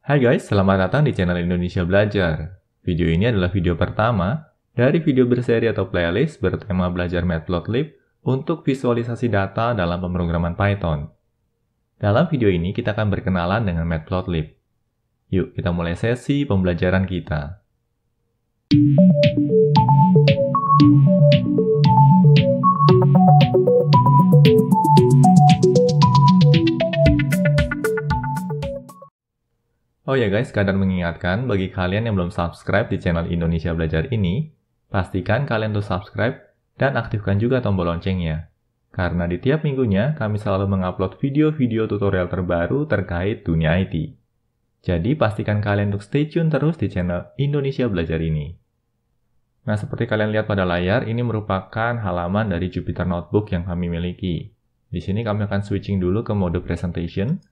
Hai guys, selamat datang di channel Indonesia Belajar. Video ini adalah video pertama dari video berseri atau playlist bertema belajar Matplotlib untuk visualisasi data dalam pemrograman Python. Dalam video ini kita akan berkenalan dengan Matplotlib. Yuk kita mulai sesi pembelajaran kita. Oh ya guys, kadang mengingatkan bagi kalian yang belum subscribe di channel Indonesia Belajar ini, pastikan kalian tuh subscribe dan aktifkan juga tombol loncengnya. Karena di tiap minggunya kami selalu mengupload video-video tutorial terbaru terkait dunia IT. Jadi pastikan kalian untuk stay tune terus di channel Indonesia Belajar ini. Nah, seperti kalian lihat pada layar, ini merupakan halaman dari Jupyter Notebook yang kami miliki. Di sini kami akan switching dulu ke mode presentation.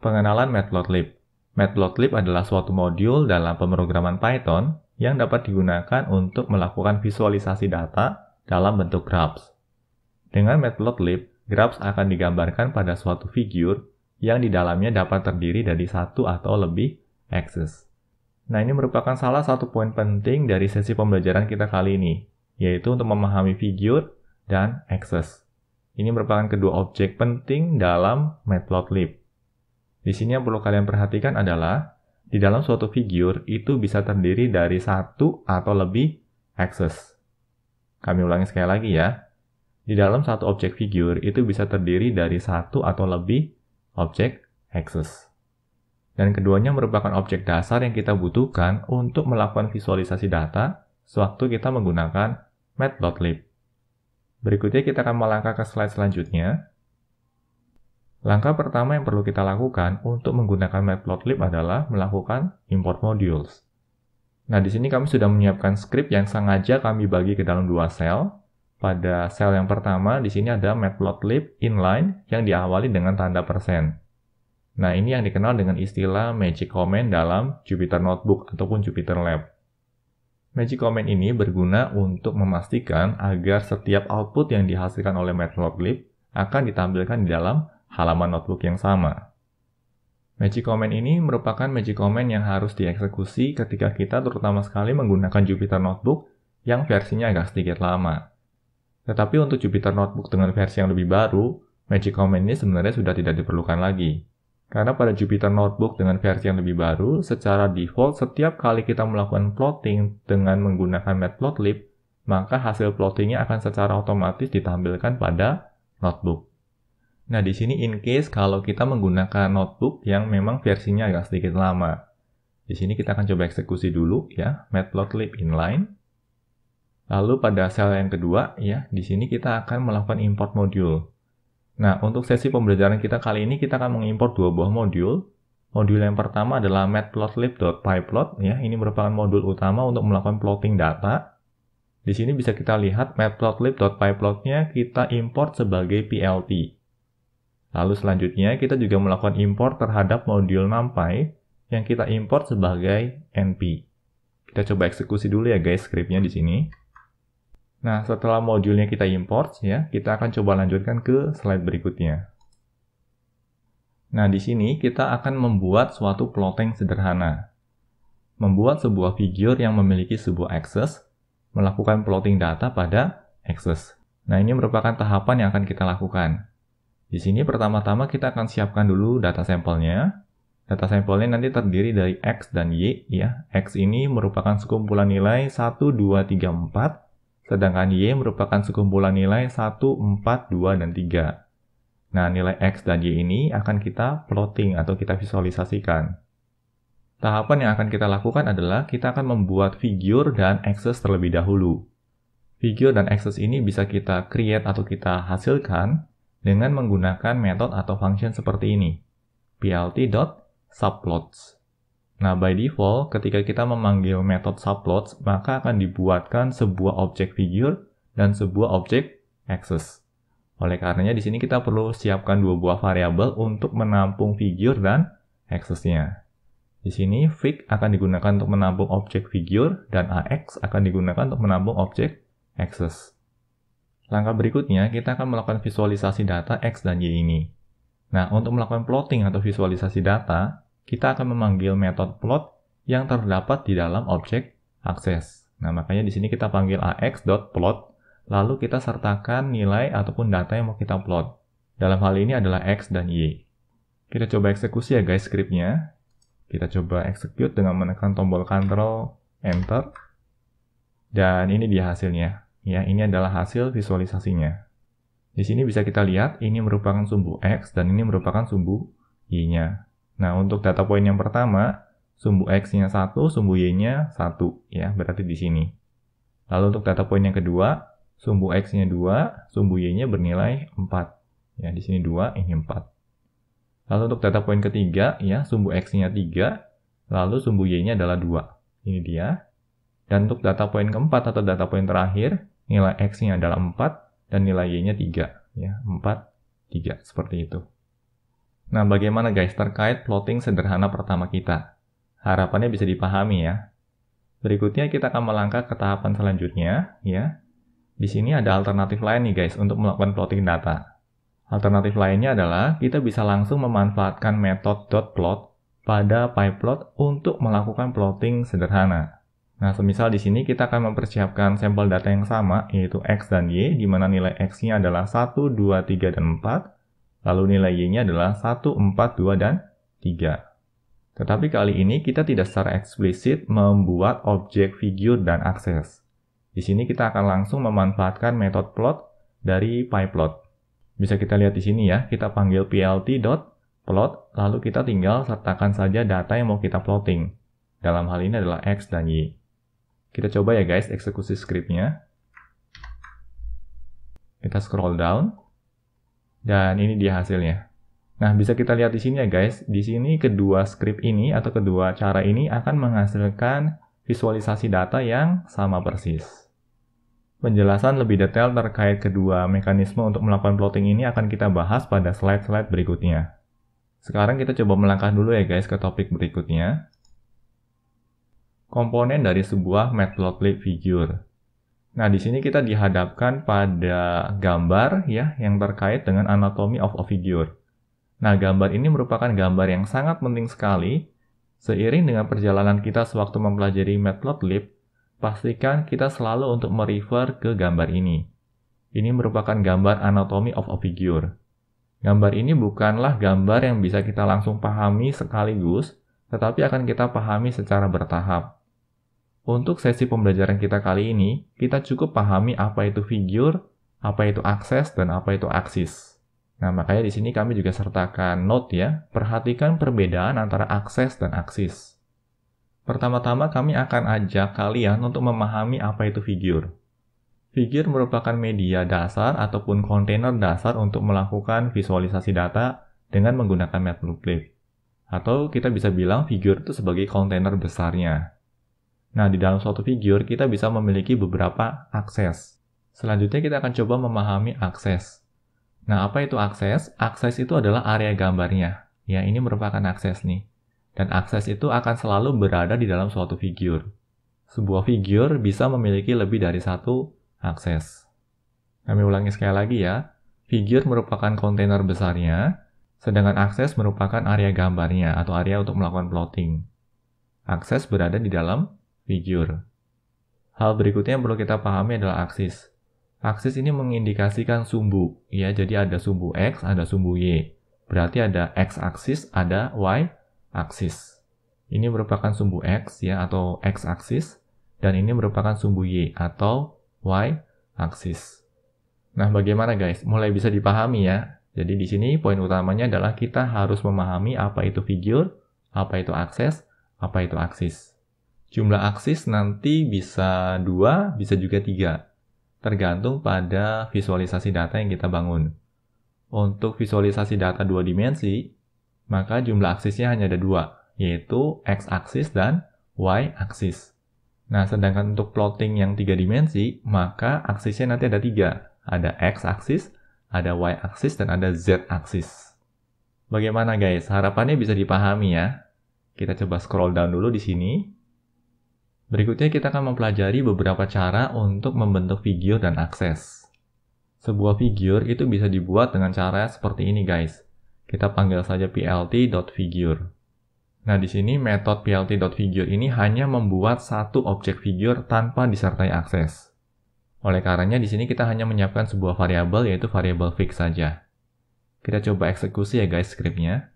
Pengenalan Matplotlib. Matplotlib adalah suatu modul dalam pemrograman Python yang dapat digunakan untuk melakukan visualisasi data dalam bentuk graphs. Dengan Matplotlib, graphs akan digambarkan pada suatu figur yang di dalamnya dapat terdiri dari satu atau lebih axis. Nah, ini merupakan salah satu poin penting dari sesi pembelajaran kita kali ini, yaitu untuk memahami figur dan axis. Ini merupakan kedua objek penting dalam Matplotlib. Di sini yang perlu kalian perhatikan adalah, di dalam suatu figur itu bisa terdiri dari satu atau lebih axis. Kami ulangi sekali lagi ya. Di dalam satu objek figur itu bisa terdiri dari satu atau lebih objek axis. Dan keduanya merupakan objek dasar yang kita butuhkan untuk melakukan visualisasi data sewaktu kita menggunakan Matplotlib. Berikutnya kita akan melangkah ke slide selanjutnya. Langkah pertama yang perlu kita lakukan untuk menggunakan Matplotlib adalah melakukan import modules. Nah, di sini kami sudah menyiapkan script yang sengaja kami bagi ke dalam dua sel. Pada sel yang pertama, di sini ada Matplotlib inline yang diawali dengan tanda %. Nah, ini yang dikenal dengan istilah magic comment dalam Jupyter Notebook ataupun Jupyter Lab. Magic comment ini berguna untuk memastikan agar setiap output yang dihasilkan oleh Matplotlib akan ditampilkan di dalam halaman notebook yang sama. Magic comment ini merupakan magic comment yang harus dieksekusi ketika kita terutama sekali menggunakan Jupyter Notebook yang versinya agak sedikit lama. Tetapi untuk Jupyter Notebook dengan versi yang lebih baru, magic comment ini sebenarnya sudah tidak diperlukan lagi. Karena pada Jupyter Notebook dengan versi yang lebih baru, secara default setiap kali kita melakukan plotting dengan menggunakan Matplotlib, maka hasil plottingnya akan secara otomatis ditampilkan pada notebook. Nah, di sini in case kalau kita menggunakan notebook yang memang versinya agak sedikit lama. Di sini kita akan coba eksekusi dulu ya, Matplotlib inline. Lalu pada sel yang kedua ya, di sini kita akan melakukan import module. Nah, untuk sesi pembelajaran kita kali ini kita akan mengimport dua buah modul. Modul yang pertama adalah matplotlib.pyplot ya, ini merupakan modul utama untuk melakukan plotting data. Di sini bisa kita lihat matplotlib.pyplot-nya kita import sebagai PLT. Lalu selanjutnya kita juga melakukan import terhadap modul NumPy yang kita import sebagai NP. Kita coba eksekusi dulu ya guys skripnya di sini. Nah, setelah modulnya kita import ya, kita akan coba lanjutkan ke slide berikutnya. Nah, di sini kita akan membuat suatu plotting sederhana. Membuat sebuah figur yang memiliki sebuah axis, melakukan plotting data pada axis. Nah, ini merupakan tahapan yang akan kita lakukan. Di sini pertama-tama kita akan siapkan dulu data sampelnya. Data sampelnya nanti terdiri dari X dan Y ya. X ini merupakan sekumpulan nilai 1, 2, 3, 4. Sedangkan Y merupakan sekumpulan nilai 1, 4, 2, dan 3. Nah, nilai X dan Y ini akan kita plotting atau kita visualisasikan. Tahapan yang akan kita lakukan adalah kita akan membuat figur dan axis terlebih dahulu. Figur dan axis ini bisa kita create atau kita hasilkan dengan menggunakan metode atau function seperti ini, plt.subplots. Nah, by default, ketika kita memanggil metode subplots, maka akan dibuatkan sebuah objek figure dan sebuah objek axis. Oleh karenanya, di sini kita perlu siapkan dua buah variabel untuk menampung figure dan axis-nya. Di sini, fig akan digunakan untuk menampung objek figure dan ax akan digunakan untuk menampung objek axis. Langkah berikutnya, kita akan melakukan visualisasi data X dan Y ini. Nah, untuk melakukan plotting atau visualisasi data, kita akan memanggil metode plot yang terdapat di dalam objek akses. Nah, makanya di sini kita panggil ax.plot, lalu kita sertakan nilai ataupun data yang mau kita plot. Dalam hal ini adalah x dan y. Kita coba eksekusi ya guys skripnya. Kita coba execute dengan menekan tombol Ctrl Enter. Dan ini dia hasilnya. Ya, ini adalah hasil visualisasinya. Di sini bisa kita lihat, ini merupakan sumbu X dan ini merupakan sumbu Y-nya. Nah, untuk data point yang pertama, sumbu X-nya 1, sumbu Y-nya 1, ya, berarti di sini. Lalu untuk data point yang kedua, sumbu X-nya 2, sumbu Y-nya bernilai 4. Ya, di sini 2, ini 4. Lalu untuk data point ketiga, ya, sumbu X-nya 3, lalu sumbu Y-nya adalah 2. Ini dia. Dan untuk data point keempat atau data point terakhir, nilai X-nya adalah 4, dan nilai Y-nya 3. Ya, 4, 3. Seperti itu. Nah, bagaimana guys terkait plotting sederhana pertama kita? Harapannya bisa dipahami ya. Berikutnya kita akan melangkah ke tahapan selanjutnya. Ya. Di sini ada alternatif lain nih guys untuk melakukan plotting data. Alternatif lainnya adalah kita bisa langsung memanfaatkan metode .plot pada pyplot untuk melakukan plotting sederhana. Nah, semisal di sini kita akan mempersiapkan sampel data yang sama, yaitu X dan Y, di mana nilai X-nya adalah 1, 2, 3, dan 4, lalu nilai Y-nya adalah 1, 4, 2, dan 3. Tetapi kali ini kita tidak secara eksplisit membuat objek figur dan akses. Di sini kita akan langsung memanfaatkan metode plot dari pyplot. Bisa kita lihat di sini ya, kita panggil plt.plot, lalu kita tinggal sertakan saja data yang mau kita plotting. Dalam hal ini adalah X dan Y. Kita coba ya guys, eksekusi skripnya. Kita scroll down. Dan ini dia hasilnya. Nah, bisa kita lihat di sini ya guys. Di sini kedua skrip ini atau kedua cara ini akan menghasilkan visualisasi data yang sama persis. Penjelasan lebih detail terkait kedua mekanisme untuk melakukan plotting ini akan kita bahas pada slide-slide berikutnya. Sekarang kita coba melangkah dulu ya guys ke topik berikutnya. Komponen dari sebuah matplotlib figure. Nah, di sini kita dihadapkan pada gambar ya yang terkait dengan anatomy of a figure. Nah, gambar ini merupakan gambar yang sangat penting sekali. Seiring dengan perjalanan kita sewaktu mempelajari matplotlib, pastikan kita selalu untuk merefer ke gambar ini. Ini merupakan gambar anatomy of a figure. Gambar ini bukanlah gambar yang bisa kita langsung pahami sekaligus, tetapi akan kita pahami secara bertahap. Untuk sesi pembelajaran kita kali ini, kita cukup pahami apa itu figure, apa itu akses, dan apa itu aksis. Nah, makanya di sini kami juga sertakan note ya, perhatikan perbedaan antara akses dan aksis. Pertama-tama kami akan ajak kalian untuk memahami apa itu figure. Figure merupakan media dasar ataupun kontainer dasar untuk melakukan visualisasi data dengan menggunakan matplotlib. Atau kita bisa bilang figure itu sebagai kontainer besarnya. Nah, di dalam suatu figure, kita bisa memiliki beberapa akses. Selanjutnya, kita akan coba memahami akses. Nah, apa itu akses? Akses itu adalah area gambarnya. Ya, ini merupakan akses nih. Dan akses itu akan selalu berada di dalam suatu figure. Sebuah figure bisa memiliki lebih dari satu akses. Kami ulangi sekali lagi ya. Figure merupakan kontainer besarnya, sedangkan akses merupakan area gambarnya atau area untuk melakukan plotting. Akses berada di dalam figure. Hal berikutnya yang perlu kita pahami adalah aksis. Aksis ini mengindikasikan sumbu, ya. Jadi ada sumbu X, ada sumbu Y. Berarti ada X-aksis, ada Y-aksis. Ini merupakan sumbu X, ya, atau X-aksis, dan ini merupakan sumbu Y atau Y-aksis. Nah, bagaimana guys? Mulai bisa dipahami ya. Jadi di sini poin utamanya adalah kita harus memahami apa itu figure, apa itu akses, apa itu aksis. Jumlah aksis nanti bisa 2, bisa juga 3. Tergantung pada visualisasi data yang kita bangun. Untuk visualisasi data 2 dimensi, maka jumlah aksisnya hanya ada 2, yaitu X-aksis dan Y-aksis. Nah, sedangkan untuk plotting yang 3 dimensi, maka aksisnya nanti ada 3. Ada X-aksis, ada Y-aksis, dan ada Z-aksis. Bagaimana guys? Harapannya bisa dipahami ya. Kita coba scroll down dulu di sini. Berikutnya kita akan mempelajari beberapa cara untuk membentuk figure dan akses. Sebuah figure itu bisa dibuat dengan cara seperti ini guys. Kita panggil saja plt.figure. Nah, di sini metode plt.figure ini hanya membuat satu objek figure tanpa disertai akses. Oleh karenanya, di sini kita hanya menyiapkan sebuah variabel, yaitu variabel fix saja. Kita coba eksekusi ya guys skripnya.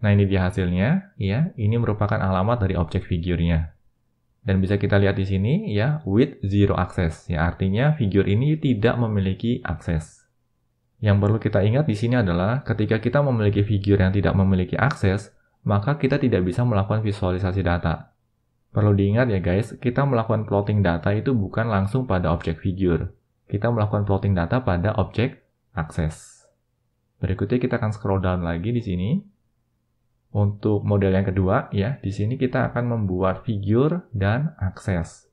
Nah, ini dia hasilnya, ya. Ini merupakan alamat dari objek figure-nya. Dan bisa kita lihat di sini, ya, with zero access. Ya, artinya figure ini tidak memiliki akses. Yang perlu kita ingat di sini adalah ketika kita memiliki figure yang tidak memiliki akses, maka kita tidak bisa melakukan visualisasi data. Perlu diingat ya guys, kita melakukan plotting data itu bukan langsung pada objek figure. Kita melakukan plotting data pada objek akses. Berikutnya kita akan scroll down lagi di sini. Untuk model yang kedua, ya, di sini kita akan membuat figure dan akses.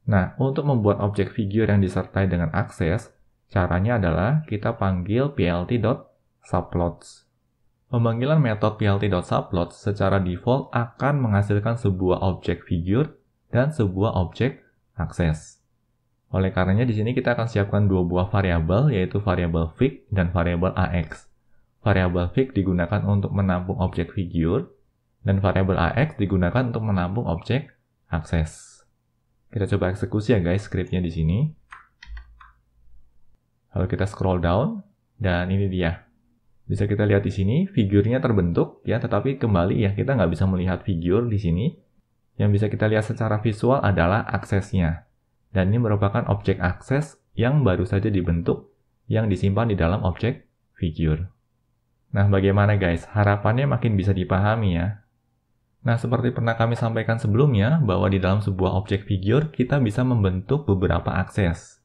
Nah, untuk membuat objek figure yang disertai dengan akses, caranya adalah kita panggil plt.subplots. Pemanggilan metode plt.subplots secara default akan menghasilkan sebuah objek figure dan sebuah objek akses. Oleh karenanya di sini kita akan siapkan dua buah variabel, yaitu variabel fig dan variabel ax. Variabel fig digunakan untuk menampung objek figure dan variabel ax digunakan untuk menampung objek akses. Kita coba eksekusi ya guys skripnya di sini. Lalu kita scroll down, dan ini dia. Bisa kita lihat di sini, figurnya terbentuk, ya, tetapi kembali ya, kita nggak bisa melihat figur di sini. Yang bisa kita lihat secara visual adalah aksesnya. Dan ini merupakan objek akses yang baru saja dibentuk, yang disimpan di dalam objek figure. Nah, bagaimana guys? Harapannya makin bisa dipahami ya. Nah, seperti pernah kami sampaikan sebelumnya, bahwa di dalam sebuah objek figure, kita bisa membentuk beberapa akses.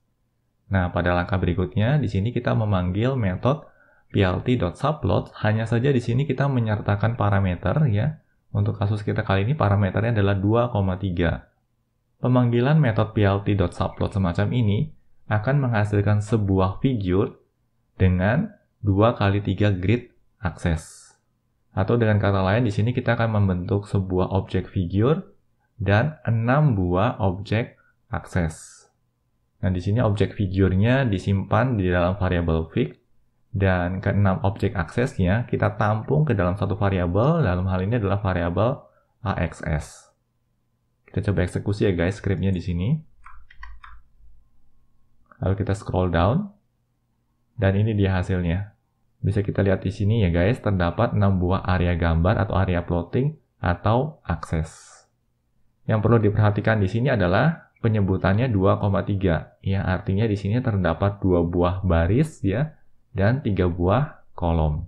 Nah, pada langkah berikutnya, di sini kita memanggil metode plt.subplot. Hanya saja di sini kita menyertakan parameter, ya. Untuk kasus kita kali ini, parameternya adalah 2,3. Pemanggilan metode plt.subplot semacam ini akan menghasilkan sebuah figure dengan 2 kali 3 grid akses. Atau dengan kata lain, di sini kita akan membentuk sebuah objek figure dan 6 buah objek akses. Nah, di sini objek figure-nya disimpan di dalam variabel fig, dan ke-6 objek aksesnya kita tampung ke dalam satu variabel, dalam hal ini adalah variabel axs. Kita coba eksekusi ya guys skripnya di sini. Lalu kita scroll down, dan ini dia hasilnya. Bisa kita lihat di sini ya guys, terdapat 6 buah area gambar atau area plotting atau akses. Yang perlu diperhatikan di sini adalah penyebutannya 2,3. Ya, artinya di sini terdapat 2 buah baris ya dan 3 buah kolom.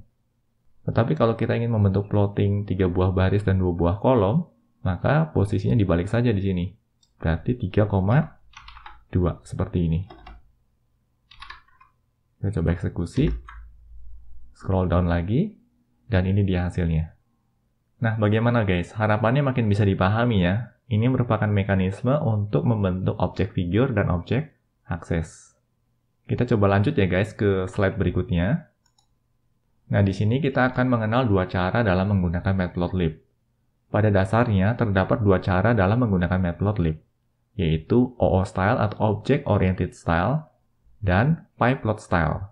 Tetapi kalau kita ingin membentuk plotting 3 buah baris dan 2 buah kolom, maka posisinya dibalik saja di sini. Berarti 3,2 seperti ini. Kita coba eksekusi. Scroll down lagi, dan ini dia hasilnya. Nah, bagaimana guys? Harapannya makin bisa dipahami ya. Ini merupakan mekanisme untuk membentuk objek figure dan objek akses. Kita coba lanjut ya guys ke slide berikutnya. Nah, di sini kita akan mengenal dua cara dalam menggunakan matplotlib. Pada dasarnya, terdapat dua cara dalam menggunakan matplotlib, yaitu OO-style atau Object Oriented Style dan PyPlot Style.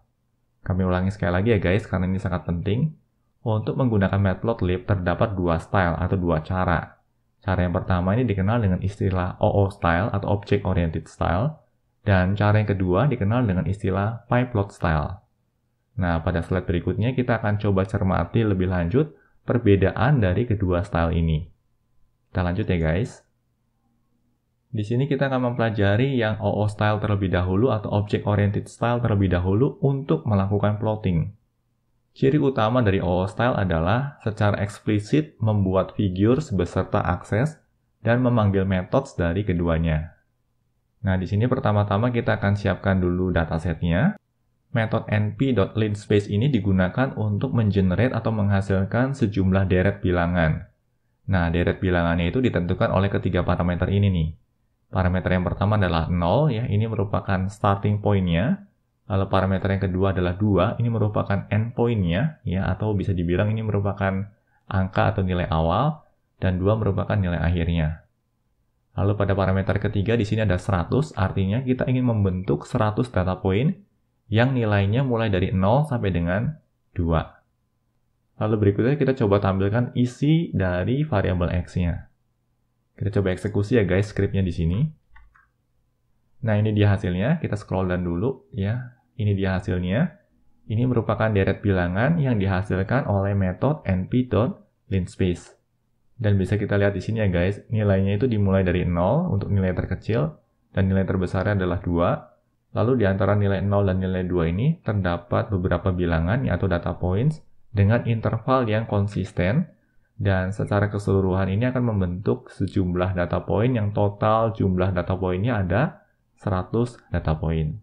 Kami ulangi sekali lagi ya guys, karena ini sangat penting. Untuk menggunakan matplotlib terdapat dua style atau dua cara. Cara yang pertama ini dikenal dengan istilah OO-style atau Object Oriented Style, dan cara yang kedua dikenal dengan istilah PyPlot Style. Nah, pada slide berikutnya kita akan coba cermati lebih lanjut perbedaan dari kedua style ini. Kita lanjut ya guys. Di sini kita akan mempelajari yang OO-style terlebih dahulu atau Object Oriented Style terlebih dahulu untuk melakukan plotting. Ciri utama dari OO-style adalah secara eksplisit membuat figure beserta akses dan memanggil methods dari keduanya. Nah, di sini pertama-tama kita akan siapkan dulu datasetnya. Metode np.linspace ini digunakan untuk mengenerate atau menghasilkan sejumlah deret bilangan. Nah, deret bilangannya itu ditentukan oleh ketiga parameter ini nih. Parameter yang pertama adalah 0, ya, ini merupakan starting point-nya. Lalu parameter yang kedua adalah 2, ini merupakan endpoint-nya, ya, atau bisa dibilang ini merupakan angka atau nilai awal, dan 2 merupakan nilai akhirnya. Lalu pada parameter ketiga di sini ada 100, artinya kita ingin membentuk 100 data point yang nilainya mulai dari 0 sampai dengan 2. Lalu berikutnya kita coba tampilkan isi dari variabel X-nya. Kita coba eksekusi ya guys scriptnya di sini. Nah, ini dia hasilnya. Kita scroll down dulu ya. Ini dia hasilnya. Ini merupakan deret bilangan yang dihasilkan oleh metode np.linspace. Dan bisa kita lihat di sini ya guys, nilainya itu dimulai dari 0 untuk nilai terkecil dan nilai terbesarnya adalah 2. Lalu di antara nilai 0 dan nilai 2 ini terdapat beberapa bilangan yaitu data points dengan interval yang konsisten, dan secara keseluruhan ini akan membentuk sejumlah data point yang total jumlah data poinnya ada 100 data point.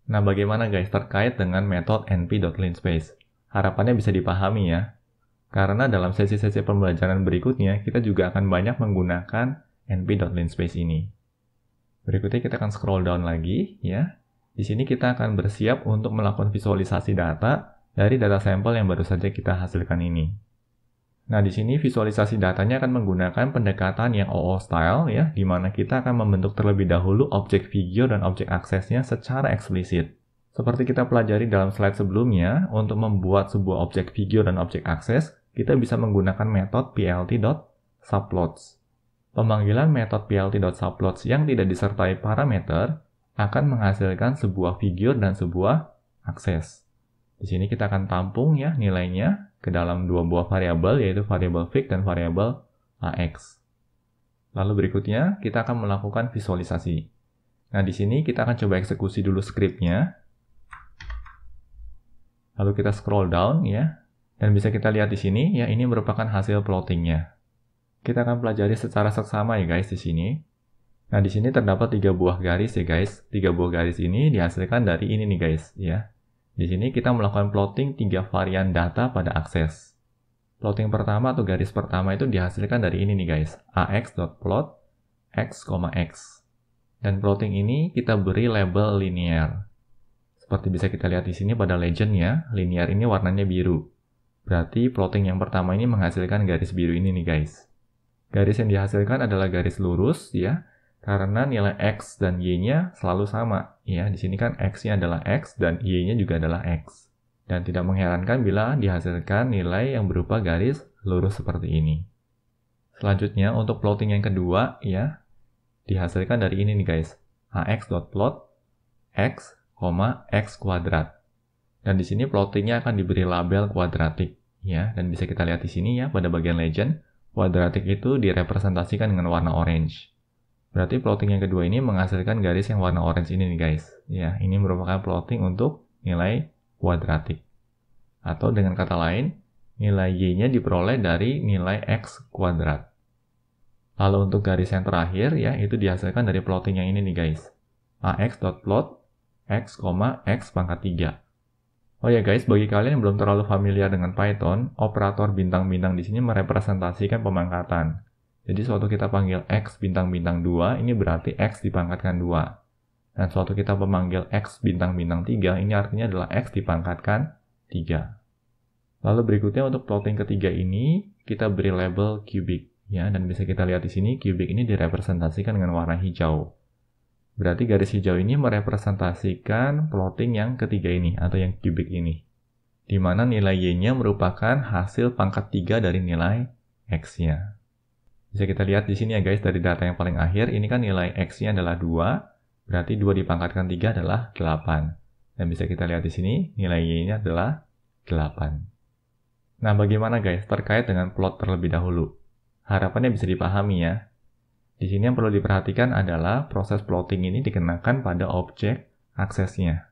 Nah, bagaimana guys terkait dengan metode np.linspace? Harapannya bisa dipahami ya. Karena dalam sesi-sesi pembelajaran berikutnya, kita juga akan banyak menggunakan np.linspace ini. Berikutnya kita akan scroll down lagi ya. Di sini kita akan bersiap untuk melakukan visualisasi data dari data sampel yang baru saja kita hasilkan ini. Nah, di sini visualisasi datanya akan menggunakan pendekatan yang OO style ya, di mana kita akan membentuk terlebih dahulu objek figure dan objek aksesnya secara eksplisit. Seperti kita pelajari dalam slide sebelumnya, untuk membuat sebuah objek figure dan objek akses, kita bisa menggunakan metode plt.subplots. Pemanggilan metode plt.subplots yang tidak disertai parameter akan menghasilkan sebuah figure dan sebuah akses. Di sini kita akan tampung ya nilainya ke dalam dua buah variabel, yaitu variabel fig dan variabel ax. Lalu berikutnya kita akan melakukan visualisasi. Nah, di sini kita akan coba eksekusi dulu scriptnya. Lalu kita scroll down ya, dan bisa kita lihat di sini ya, ini merupakan hasil plottingnya. Kita akan pelajari secara seksama ya guys di sini. Nah, di sini terdapat 3 buah garis ya guys. 3 buah garis ini dihasilkan dari ini nih guys ya. Di sini kita melakukan plotting 3 varian data pada akses. Plotting pertama atau garis pertama itu dihasilkan dari ini nih guys, ax.plot x, x. Dan plotting ini kita beri label linear. Seperti bisa kita lihat di sini pada legendnya, linear ini warnanya biru. Berarti plotting yang pertama ini menghasilkan garis biru ini nih guys. Garis yang dihasilkan adalah garis lurus ya, karena nilai x dan y-nya selalu sama. Ya, di sini kan x-nya adalah x dan y-nya juga adalah x. Dan tidak mengherankan bila dihasilkan nilai yang berupa garis lurus seperti ini. Selanjutnya untuk plotting yang kedua ya, dihasilkan dari ini nih guys, ax.plot x, x kuadrat. Dan di sini plottingnya akan diberi label kuadratik ya, dan bisa kita lihat di sini ya pada bagian legend, kuadratik itu direpresentasikan dengan warna orange. Berarti plotting yang kedua ini menghasilkan garis yang warna orange ini nih guys. Ya, ini merupakan plotting untuk nilai kuadratik. Atau dengan kata lain, nilai y-nya diperoleh dari nilai x kuadrat. Lalu untuk garis yang terakhir ya, itu dihasilkan dari plotting yang ini nih guys. ax.plot x, x pangkat 3. Oh ya guys, bagi kalian yang belum terlalu familiar dengan Python, operator bintang-bintang di sini merepresentasikan pemangkatan. Jadi suatu kita panggil x bintang-bintang 2, ini berarti x dipangkatkan 2. Dan suatu kita memanggil x bintang-bintang 3, ini artinya adalah x dipangkatkan 3. Lalu berikutnya untuk plotting ketiga ini, kita beri label cubic. Ya, dan bisa kita lihat di sini, cubic ini direpresentasikan dengan warna hijau. Berarti garis hijau ini merepresentasikan plotting yang ketiga ini, atau yang cubic ini. Di mana nilai y-nya merupakan hasil pangkat 3 dari nilai x-nya. Bisa kita lihat di sini ya guys, dari data yang paling akhir, ini kan nilai x-nya adalah 2, berarti 2 dipangkatkan 3 adalah 8. Dan bisa kita lihat di sini, nilai y-nya adalah 8. Nah, bagaimana guys terkait dengan plot terlebih dahulu? Harapannya bisa dipahami ya. Di sini yang perlu diperhatikan adalah proses plotting ini dikenakan pada objek aksesnya.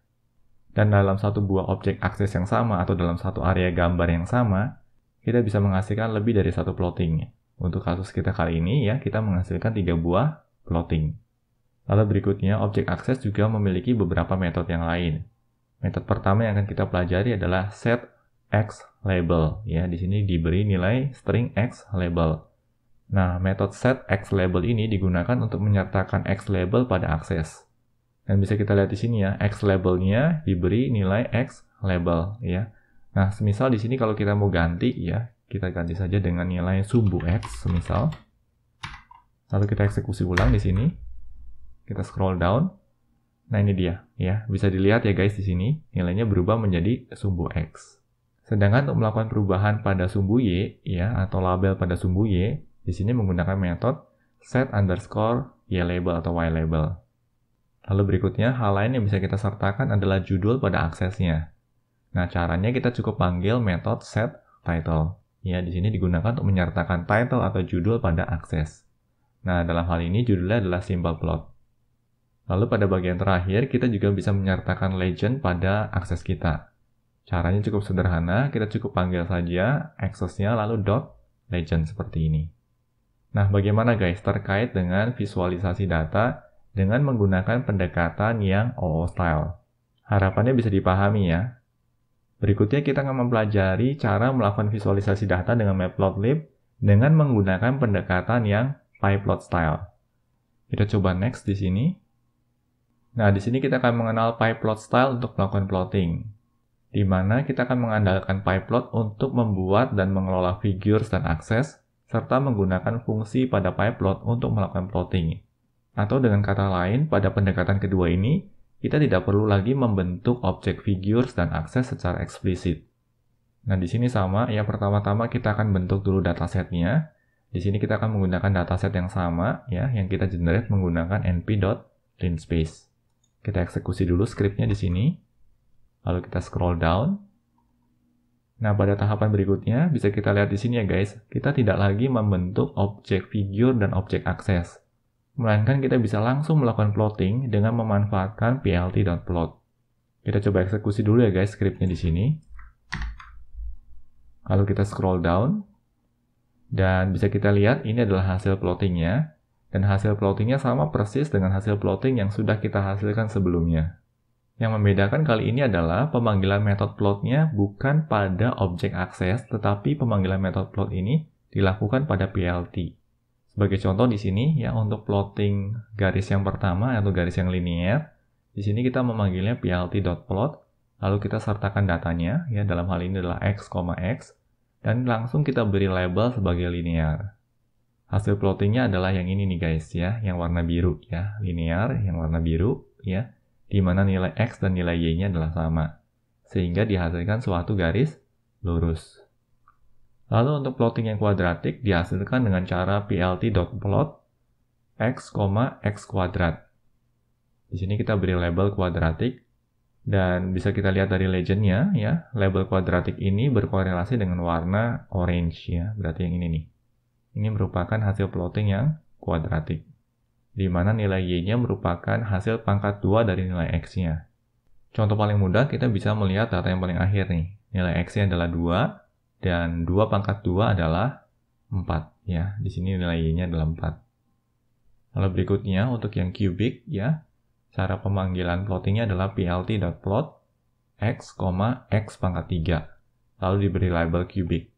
Dan dalam satu buah objek akses yang sama atau dalam satu area gambar yang sama, kita bisa menghasilkan lebih dari satu plotting. Untuk kasus kita kali ini ya, kita menghasilkan 3 buah plotting. Lalu berikutnya, objek akses juga memiliki beberapa metode yang lain. Metode pertama yang akan kita pelajari adalah set x label. Ya, di sini diberi nilai string x label. Nah, metode set x label ini digunakan untuk menyertakan x label pada akses. Dan bisa kita lihat di sini ya, x labelnya diberi nilai x label ya. Nah, semisal di sini kalau kita mau ganti ya, kita ganti saja dengan nilai sumbu x semisal. Lalu kita eksekusi ulang di sini. Kita scroll down. Nah ini dia, ya bisa dilihat ya guys di sini nilainya berubah menjadi sumbu X. Sedangkan untuk melakukan perubahan pada sumbu Y, ya atau label pada sumbu Y, di sini menggunakan metode set_ylabel atau ylabel. Lalu berikutnya, hal lain yang bisa kita sertakan adalah judul pada aksesnya. Nah, caranya kita cukup panggil metode setTitle. Ya, di sini digunakan untuk menyertakan title atau judul pada akses. Nah, dalam hal ini judulnya adalah simple plot. Lalu pada bagian terakhir, kita juga bisa menyertakan legend pada akses kita. Caranya cukup sederhana, kita cukup panggil saja aksesnya lalu .legend seperti ini. Nah, bagaimana guys terkait dengan visualisasi data dengan menggunakan pendekatan yang OO style? Harapannya bisa dipahami ya. Berikutnya kita akan mempelajari cara melakukan visualisasi data dengan Matplotlib dengan menggunakan pendekatan yang PyPlot style. Kita coba next di sini. Nah, di sini kita akan mengenal PyPlot style untuk melakukan plotting, di mana kita akan mengandalkan PyPlot untuk membuat dan mengelola figures dan akses, serta menggunakan fungsi pada PyPlot untuk melakukan plotting. Atau dengan kata lain, pada pendekatan kedua ini, kita tidak perlu lagi membentuk objek figures dan akses secara eksplisit. Nah, di sini sama, ya pertama-tama kita akan bentuk dulu datasetnya. Di sini kita akan menggunakan dataset yang sama, ya, yang kita generate menggunakan np.linspace. Kita eksekusi dulu scriptnya di sini. Lalu kita scroll down. Nah, pada tahapan berikutnya, bisa kita lihat di sini ya guys, kita tidak lagi membentuk objek figure dan objek akses. Melainkan kita bisa langsung melakukan plotting dengan memanfaatkan plt.plot. Kita coba eksekusi dulu ya guys scriptnya di sini. Lalu kita scroll down. Dan bisa kita lihat ini adalah hasil plottingnya. Dan hasil plottingnya sama persis dengan hasil plotting yang sudah kita hasilkan sebelumnya. Yang membedakan kali ini adalah pemanggilan metode plotnya bukan pada objek akses, tetapi pemanggilan metode plot ini dilakukan pada plt. Sebagai contoh di sini ya untuk plotting garis yang pertama atau garis yang linear, di sini kita memanggilnya plt.plot, lalu kita sertakan datanya ya dalam hal ini adalah x, dan langsung kita beri label sebagai linear. Hasil plottingnya adalah yang ini nih guys ya, yang warna biru ya, linear yang warna biru ya, di mana nilai x dan nilai y-nya adalah sama, sehingga dihasilkan suatu garis lurus. Lalu untuk plotting yang kuadratik dihasilkan dengan cara plt.plot x, x kuadrat. Di sini kita beri label kuadratik dan bisa kita lihat dari legendnya ya, label kuadratik ini berkorelasi dengan warna orange ya, berarti yang ini nih. Ini merupakan hasil plotting yang kuadratik, di mana nilai y-nya merupakan hasil pangkat 2 dari nilai x-nya. Contoh paling mudah kita bisa melihat data yang paling akhir nih, nilai x-nya adalah 2. Dan 2 pangkat 2 adalah 4 ya. Di sini nilai y-nya adalah 4. Lalu berikutnya untuk yang cubic ya, cara pemanggilan plottingnya adalah plt.plot x, x pangkat 3. Lalu diberi label cubic.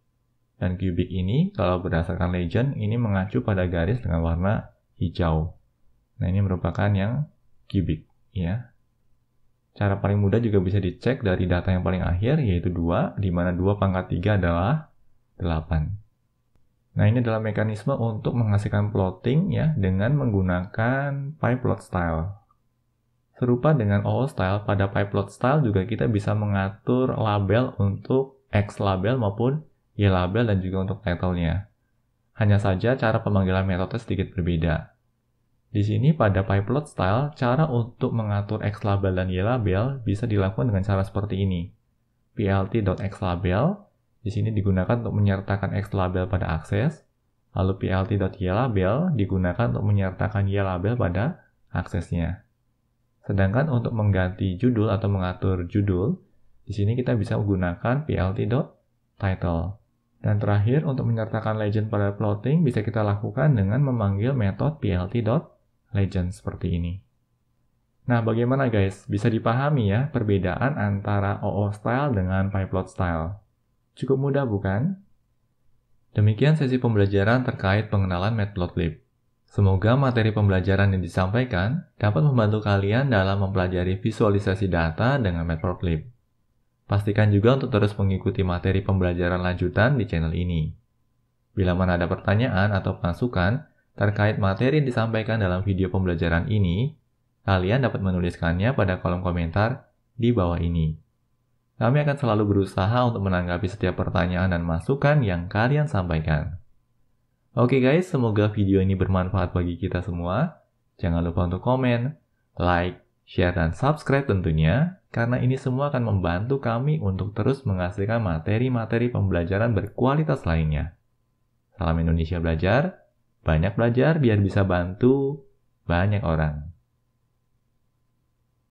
Dan cubic ini kalau berdasarkan legend ini mengacu pada garis dengan warna hijau. Nah, ini merupakan yang cubic ya. Cara paling mudah juga bisa dicek dari data yang paling akhir, yaitu 2, di mana 2 pangkat 3 adalah 8. Nah, ini adalah mekanisme untuk menghasilkan plotting ya, dengan menggunakan PyPlot style. Serupa dengan OO style, pada PyPlot style juga kita bisa mengatur label untuk X label maupun Y label dan juga untuk title-nya. Hanya saja cara pemanggilan metode sedikit berbeda. Di sini pada PyPlot style, cara untuk mengatur X label dan Y label bisa dilakukan dengan cara seperti ini. plt.xlabel, di sini digunakan untuk menyertakan X label pada akses, lalu plt.ylabel digunakan untuk menyertakan Y label pada aksesnya. Sedangkan untuk mengganti judul atau mengatur judul, di sini kita bisa menggunakan plt.title. Dan terakhir, untuk menyertakan legend pada plotting bisa kita lakukan dengan memanggil metode plt.legend seperti ini. Nah, bagaimana guys? Bisa dipahami ya perbedaan antara OO style dengan PyPlot style. Cukup mudah bukan? Demikian sesi pembelajaran terkait pengenalan Matplotlib. Semoga materi pembelajaran yang disampaikan dapat membantu kalian dalam mempelajari visualisasi data dengan Matplotlib. Pastikan juga untuk terus mengikuti materi pembelajaran lanjutan di channel ini. Bila mana ada pertanyaan atau masukan terkait materi yang disampaikan dalam video pembelajaran ini, Kalian dapat menuliskannya pada kolom komentar di bawah ini. Kami akan selalu berusaha untuk menanggapi setiap pertanyaan dan masukan yang kalian sampaikan. Oke guys, semoga video ini bermanfaat bagi kita semua. Jangan lupa untuk komen, like, share, dan subscribe tentunya, karena ini semua akan membantu kami untuk terus menghasilkan materi-materi pembelajaran berkualitas lainnya. Salam Indonesia Belajar, banyak belajar biar bisa bantu banyak orang.